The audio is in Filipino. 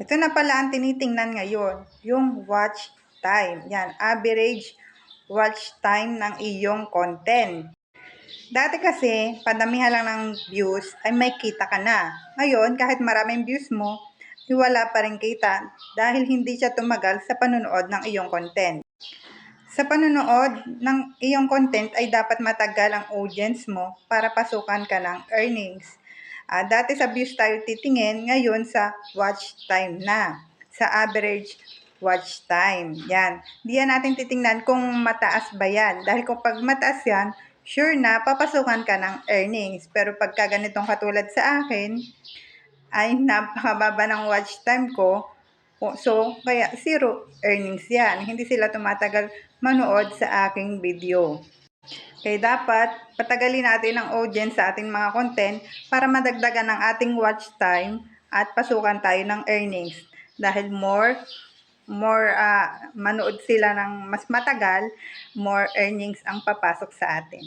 Ito na pala ang tinitingnan ngayon, yung watch time. Yan, average watch time ng iyong content. Dati kasi, padamihan lang ng views ay may kita ka na. Ngayon, kahit maraming views mo, wala pa rin kita dahil hindi siya tumagal sa panunood ng iyong content. Sa panunood ng iyong content ay dapat matagal ang audience mo para pasukan ka ng earnings. Dati sa views tayo titingin, ngayon sa watch time na. Sa average watch time. Yan. Diyan natin titingnan kung mataas ba yan. Dahil kung pag mataas yan, sure na papasukan ka ng earnings. Pero pagka ganitong katulad sa akin, ay napakababa ng watch time ko. So, kaya zero earnings yan. Hindi sila tumatagal manood sa aking video. Kaya dapat patagalin natin ang audience sa ating mga content para madagdagan ang ating watch time at pasukan tayo ng earnings. Dahil more manood sila ng mas matagal, more earnings ang papasok sa atin.